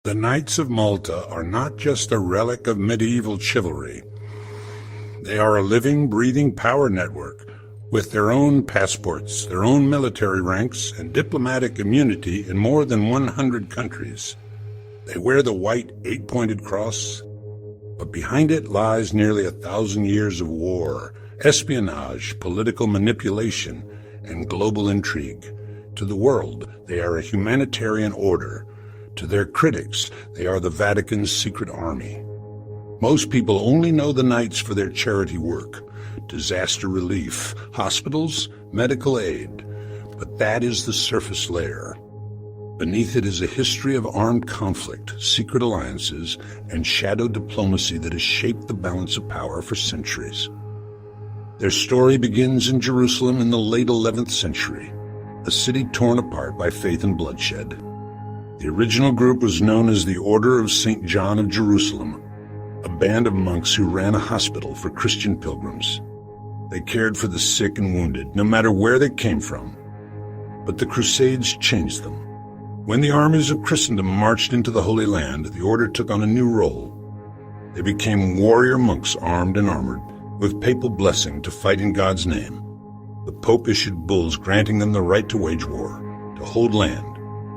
The Knights of Malta are not just a relic of medieval chivalry. They are a living, breathing power network with their own passports, their own military ranks, and diplomatic immunity in more than 100 countries. They wear the white eight-pointed cross, but behind it lies nearly 1,000 years of war, espionage, political manipulation, and global intrigue. To the world, they are a humanitarian order. To their critics, they are the Vatican's secret army. Most people only know the Knights for their charity work, disaster relief, hospitals, medical aid. But that is the surface layer. Beneath it is a history of armed conflict, secret alliances, and shadow diplomacy that has shaped the balance of power for centuries. Their story begins in Jerusalem in the late 11th century, a city torn apart by faith and bloodshed. The original group was known as the Order of St. John of Jerusalem, a band of monks who ran a hospital for Christian pilgrims. They cared for the sick and wounded, no matter where they came from. But the Crusades changed them. When the armies of Christendom marched into the Holy Land, the order took on a new role. They became warrior monks armed and armored, with papal blessing to fight in God's name. The Pope issued bulls granting them the right to wage war, to hold land,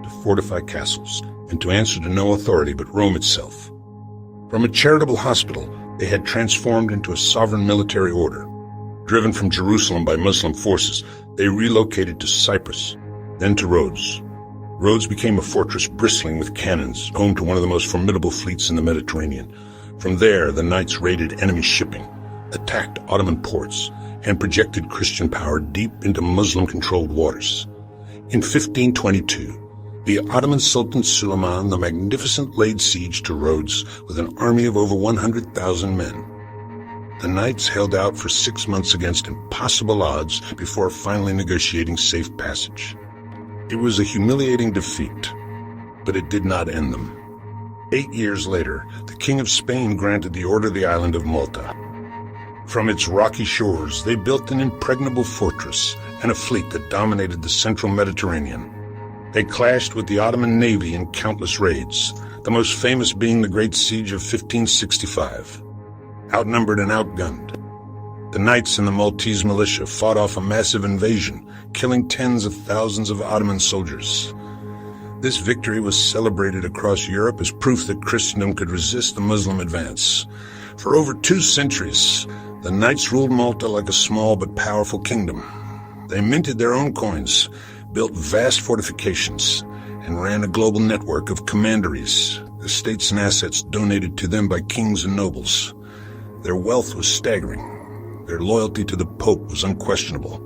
to fortify castles, and to answer to no authority but Rome itself. From a charitable hospital, they had transformed into a sovereign military order. Driven from Jerusalem by Muslim forces, they relocated to Cyprus, then to Rhodes. Rhodes became a fortress bristling with cannons, home to one of the most formidable fleets in the Mediterranean. From there, the Knights raided enemy shipping, attacked Ottoman ports, and projected Christian power deep into Muslim-controlled waters. In 1522, the Ottoman Sultan Suleiman the Magnificent laid siege to Rhodes with an army of over 100,000 men. The Knights held out for 6 months against impossible odds before finally negotiating safe passage. It was a humiliating defeat, but it did not end them. 8 years later, the King of Spain granted the order the island of Malta. From its rocky shores, they built an impregnable fortress and a fleet that dominated the central Mediterranean. They clashed with the Ottoman navy in countless raids, the most famous being the Great Siege of 1565. Outnumbered and outgunned, the Knights and the Maltese militia fought off a massive invasion, killing tens of thousands of Ottoman soldiers. This victory was celebrated across Europe as proof that Christendom could resist the Muslim advance. For over 2 centuries, the Knights ruled Malta like a small but powerful kingdom. They minted their own coins, built vast fortifications, and ran a global network of commanderies, estates and assets donated to them by kings and nobles. Their wealth was staggering. Their loyalty to the Pope was unquestionable.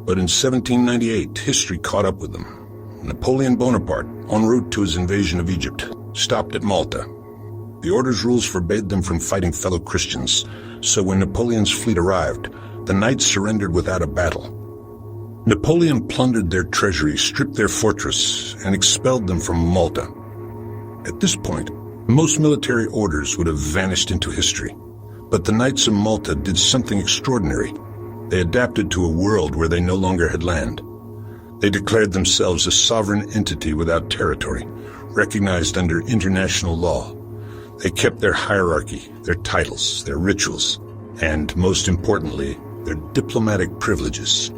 But in 1798, history caught up with them. Napoleon Bonaparte, en route to his invasion of Egypt, stopped at Malta. The order's rules forbade them from fighting fellow Christians, so when Napoleon's fleet arrived, the Knights surrendered without a battle. Napoleon plundered their treasury, stripped their fortress, and expelled them from Malta. At this point, most military orders would have vanished into history. But the Knights of Malta did something extraordinary. They adapted to a world where they no longer had land. They declared themselves a sovereign entity without territory, recognized under international law. They kept their hierarchy, their titles, their rituals, and, most importantly, their diplomatic privileges.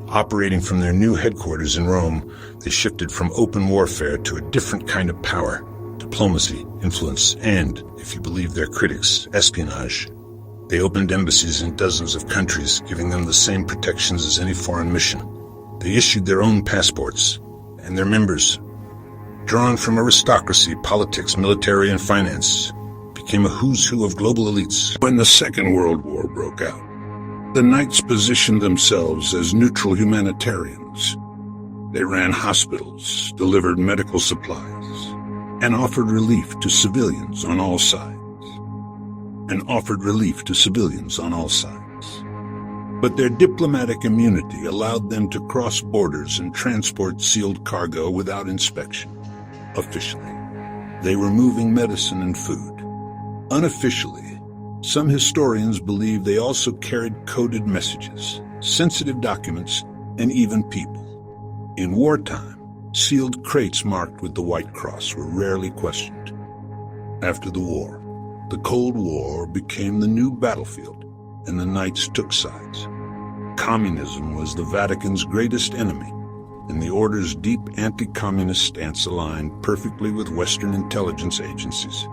Operating from their new headquarters in Rome, they shifted from open warfare to a different kind of power. Diplomacy, influence, and, if you believe their critics, espionage. They opened embassies in dozens of countries, giving them the same protections as any foreign mission. They issued their own passports, and their members, drawn from aristocracy, politics, military, and finance, became a who's who of global elites. When the Second World War broke out, the Knights positioned themselves as neutral humanitarians. They ran hospitals, delivered medical supplies, and offered relief to civilians on all sides. But their diplomatic immunity allowed them to cross borders and transport sealed cargo without inspection. Officially, they were moving medicine and food. Unofficially, some historians believe they also carried coded messages, sensitive documents, and even people. In wartime, Sealed crates marked with the White Cross were rarely questioned. After the war, the Cold War became the new battlefield, and the Knights took sides. Communism was the Vatican's greatest enemy, and the Order's deep anti-communist stance aligned perfectly with Western intelligence agencies.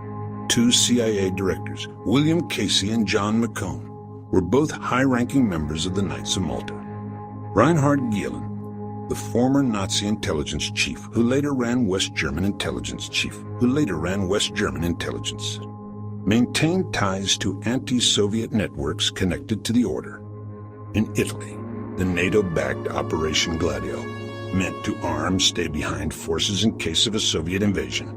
Two CIA directors, William Casey and John McCone, were both high-ranking members of the Knights of Malta. Reinhard Gehlen, the former Nazi intelligence chief who later ran West German intelligence, maintained ties to anti-Soviet networks connected to the Order. In Italy, the NATO-backed Operation Gladio, meant to arm stay-behind forces in case of a Soviet invasion,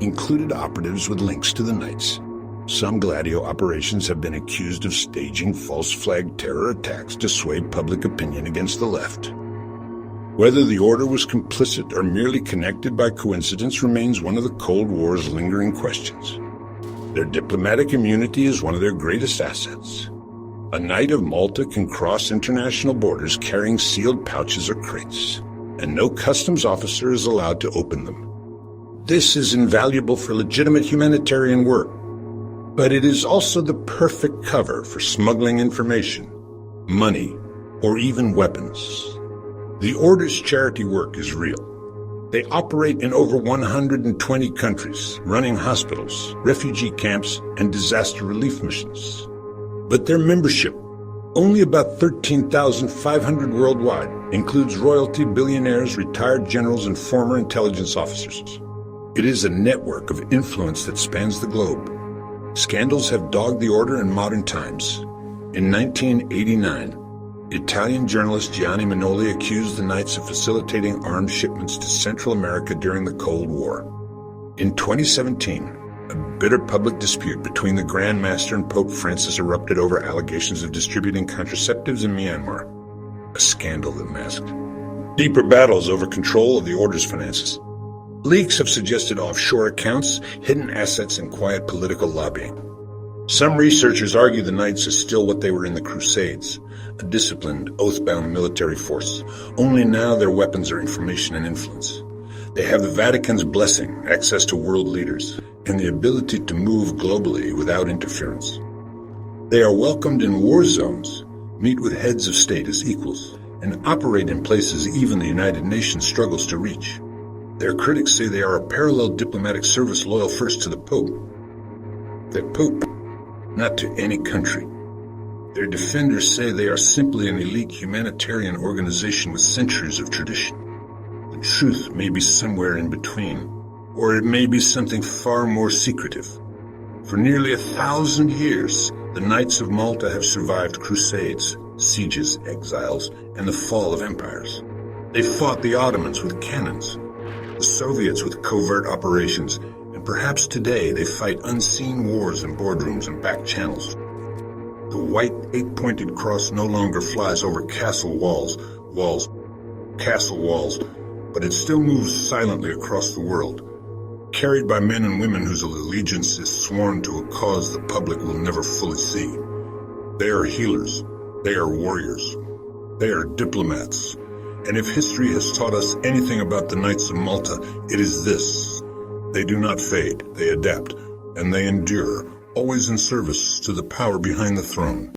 included operatives with links to the Knights. Some Gladio operations have been accused of staging false flag terror attacks to sway public opinion against the left. Whether the Order was complicit or merely connected by coincidence remains one of the Cold War's lingering questions. Their diplomatic immunity is one of their greatest assets. A Knight of Malta can cross international borders carrying sealed pouches or crates, and no customs officer is allowed to open them. This is invaluable for legitimate humanitarian work, but it is also the perfect cover for smuggling information, money, or even weapons. The Order's charity work is real. They operate in over 120 countries, running hospitals, refugee camps, and disaster relief missions. But their membership, only about 13,500 worldwide, includes royalty, billionaires, retired generals, and former intelligence officers. It is a network of influence that spans the globe. Scandals have dogged the Order in modern times. In 1989, Italian journalist Gianni Manoli accused the Knights of facilitating armed shipments to Central America during the Cold War. In 2017, a bitter public dispute between the Grand Master and Pope Francis erupted over allegations of distributing contraceptives in Myanmar, a scandal that masked deeper battles over control of the Order's finances. Leaks have suggested offshore accounts, hidden assets, and quiet political lobbying. Some researchers argue the Knights are still what they were in the Crusades, a disciplined, oath-bound military force. Only now their weapons are information and influence. They have the Vatican's blessing, access to world leaders, and the ability to move globally without interference. They are welcomed in war zones, meet with heads of state as equals, and operate in places even the United Nations struggles to reach. Their critics say they are a parallel diplomatic service loyal first to the Pope. The Pope, not to any country. Their defenders say they are simply an elite humanitarian organization with centuries of tradition. The truth may be somewhere in between, or it may be something far more secretive. For nearly 1,000 years, the Knights of Malta have survived crusades, sieges, exiles, and the fall of empires. They fought the Ottomans with cannons, the Soviets with covert operations, and perhaps today they fight unseen wars in boardrooms and back channels. The white eight-pointed cross no longer flies over castle walls, but it still moves silently across the world, carried by men and women whose allegiance is sworn to a cause the public will never fully see. They are healers, they are warriors, they are diplomats. And if history has taught us anything about the Knights of Malta, it is this. They do not fade, they adapt, and they endure, always in service to the power behind the throne.